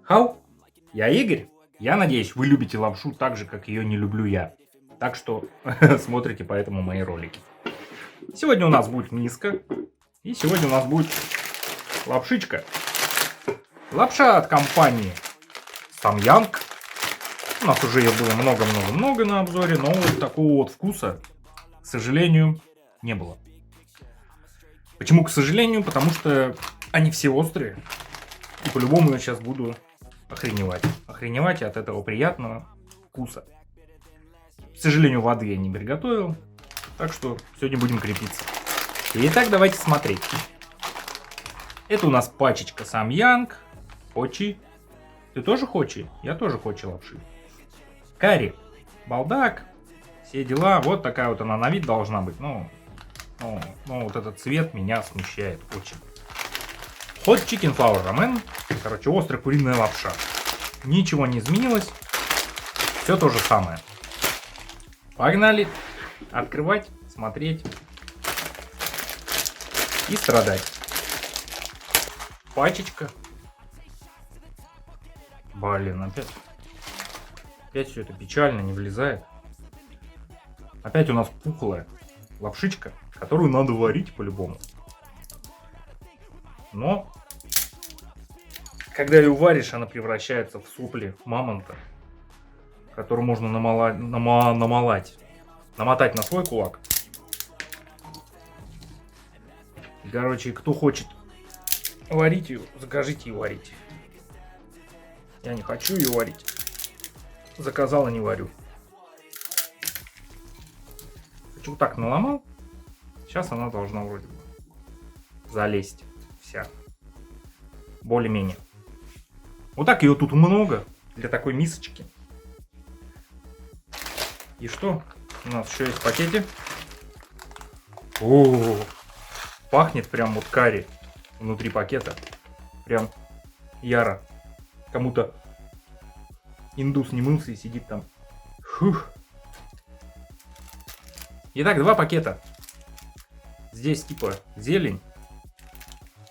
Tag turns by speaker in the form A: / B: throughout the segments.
A: Хау, я Игорь. Я надеюсь, вы любите лапшу так же, как ее не люблю я. Так что смотрите поэтому мои ролики. Сегодня у нас будет миска. И сегодня у нас будет лапшичка. Лапша от компании Самьянг. У нас уже ее было много-много-много на обзоре, но вот такого вот вкуса, к сожалению, не было. Почему к сожалению? Потому что они все острые. И по-любому я сейчас буду охреневать. Охреневать от этого приятного вкуса. К сожалению, воды я не приготовил. Так что сегодня будем крепиться. Итак, давайте смотреть. Это у нас пачечка Самьянг. Хочи. Ты тоже хочи? Я тоже хочи лапши. Карри. Балдак. Все дела. Вот такая вот она на вид должна быть. Но вот этот цвет меня смущает очень. Hot Chicken Flour Ramen. Короче, острая куриная лапша. Ничего не изменилось. Все то же самое. Погнали. Открывать, смотреть. И страдать. Пачечка. Блин, опять все это печально, не влезает. Опять у нас пухлая лапшичка, которую надо варить по-любому. Но когда ее варишь, она превращается в сопли мамонта, которую можно намотать на свой кулак. И, короче, кто хочет варить ее, закажите и варите. Я не хочу ее варить. Заказал и не варю. Хочу вот так наломал. Сейчас она должна вроде бы залезть вся. Более-менее. Вот так ее тут много для такой мисочки. И что? У нас еще есть в пакете. О, пахнет прям вот карри внутри пакета. Прям яро. Кому-то индус не мылся и сидит там. Фух. Итак, 2 пакета. Здесь типа зелень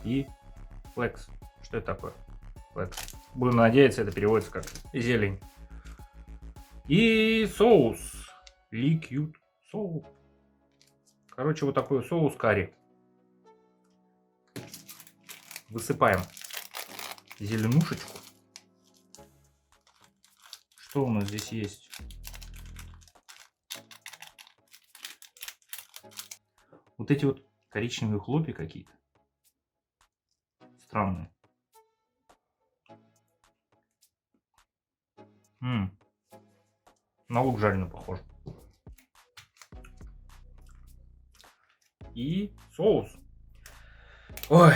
A: и флекс. Что это такое? Флекс. Буду надеяться, это переводится как зелень. И соус. Liquid соус. Короче, вот такой соус карри. Высыпаем зеленушечку. Что у нас здесь есть? Вот эти вот коричневые хлопья какие-то. Странные. На лук жареный похож. И соус. Ой.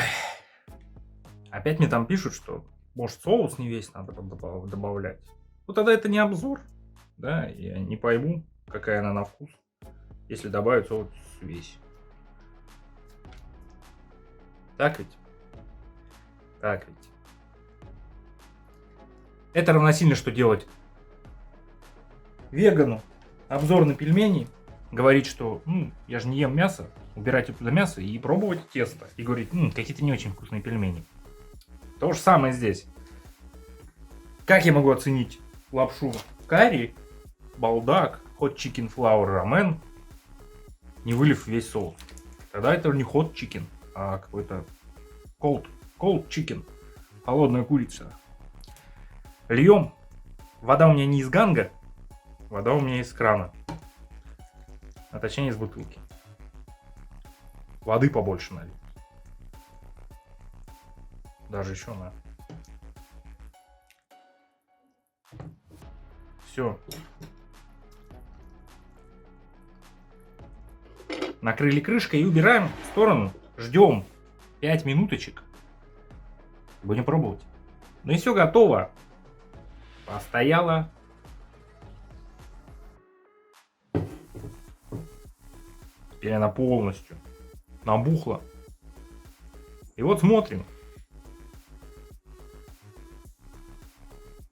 A: Опять мне там пишут, что может соус не весь надо добавлять. Ну тогда это не обзор. Да, я не пойму, какая она на вкус. Если добавить соус весь. Так ведь? Так ведь. Это равносильно, что делать вегану обзор на пельмени. Говорить, что я же не ем мясо. Убирать туда мясо и пробовать тесто. И говорить, какие-то не очень вкусные пельмени. То же самое здесь. Как я могу оценить лапшу карри, балдак, hot chicken flour ramen, не вылив весь соус? Тогда это не hot chicken, а какой-то cold chicken. Холодная курица. Льем. Вода у меня не из ганга. Вода у меня из крана. А точнее из бутылки. Воды побольше налить. Даже еще на. Все. Накрыли крышкой и убираем в сторону. Ждем 5 минуточек. Будем пробовать. Ну и все готово. Постояло. Теперь она полностью набухла. И вот смотрим.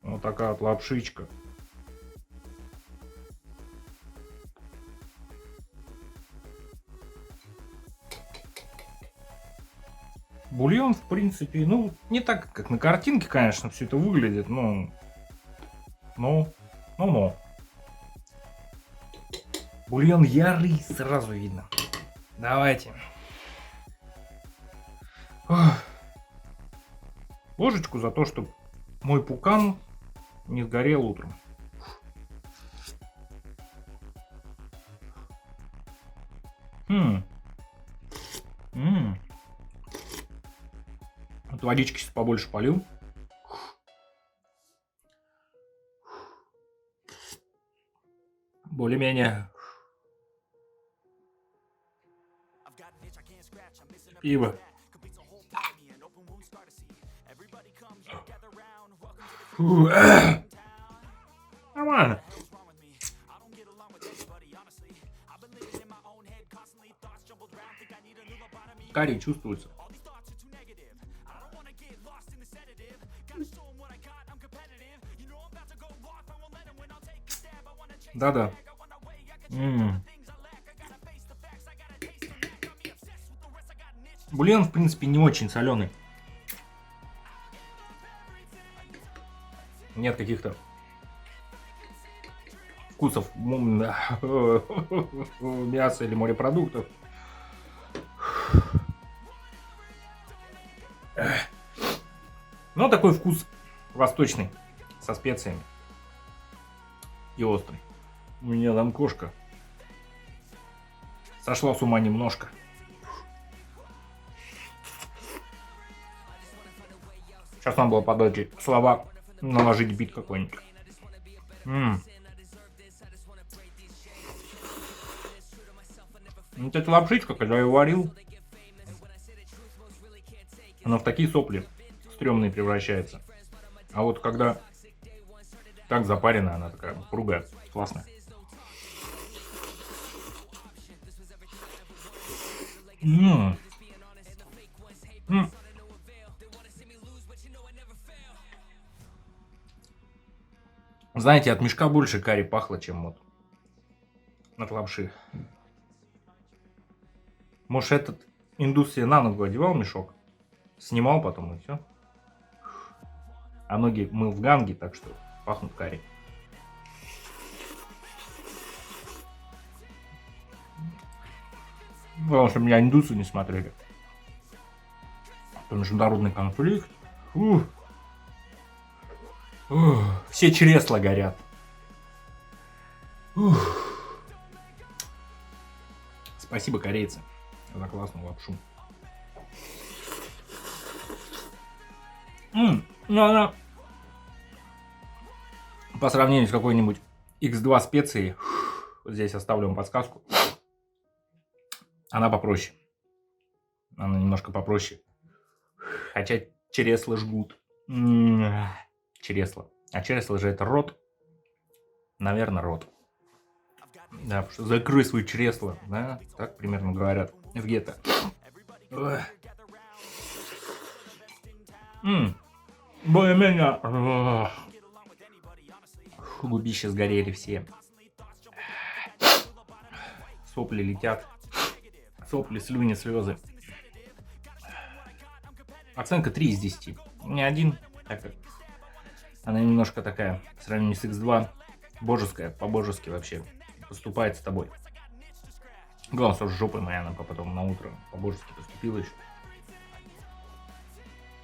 A: Вот такая вот лапшичка. Бульон, в принципе, ну, не так, как на картинке, конечно, все это выглядит, но... Но. Бульон ярый, сразу видно. Давайте. Ох. Ложечку за то, чтобы мой пукан не сгорел утром. Вот водички сейчас побольше полил. Более-менее. Пиво. Фу. Нормально. Карри чувствуется. Да-да. Бульон, в принципе, не очень соленый. Нет каких-то вкусов мяса или морепродуктов. Но такой вкус восточный, со специями и острый. У меня там кошка сошла с ума немножко. Сейчас надо было подать слова, наложить бит какой-нибудь. Вот эта лапшичка, когда я ее варил, она в такие сопли стрёмные превращается. А вот когда так запарена, она такая упругая, классная. Знаете, от мешка больше карри пахло, чем вот от лапши. Может, этот индус себе на ногу одевал мешок, снимал потом и все. А ноги мыл в ганге, так что пахнут карри. Главное, чтобы меня индусы не смотрели. Это международный конфликт. Все чресла горят. Спасибо, корейцы, за классную лапшу. Ну она по сравнению с какой-нибудь X2 специей, вот здесь оставлю вам подсказку, она попроще. Она немножко попроще. Хотя чересла жгут. Чересла. А чересла же это рот. Наверное, рот. Да, потому что закрой свои чресла. Да, так примерно говорят в гетто. Более-менее. Губища сгорели все. Сопли летят. Сопли, слюни, слезы. Оценка 3 из 10. Не 1, так как она немножко такая, в сравнении с X2, божеская, по-божески вообще поступает с тобой. Главное, что с жопой моя она потом на утро по-божески поступила еще.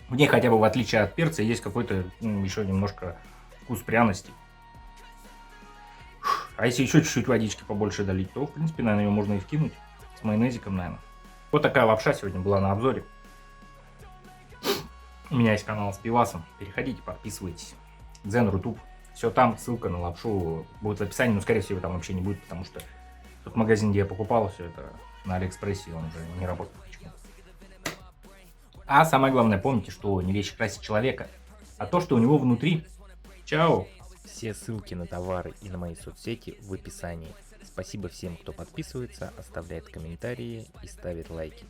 A: В ней хотя бы, в отличие от перца, есть какой-то еще немножко вкус пряности. А если еще чуть-чуть водички побольше долить, то, в принципе, наверное, ее можно и вкинуть. С майонезиком, наверное. Вот такая лапша сегодня была на обзоре. У меня есть канал с пивасом. Переходите, подписывайтесь. Дзен.Рутуб. Все там, ссылка на лапшу будет в описании, но, скорее всего, там вообще не будет, потому что тот магазин, где я покупал все это, на Алиэкспрессе, он уже не работает почему-то. А самое главное, помните, что не вещи красит человека, а то, что у него внутри. Чао!
B: Все ссылки на товары и на мои соцсети в описании. Спасибо всем, кто подписывается, оставляет комментарии и ставит лайки.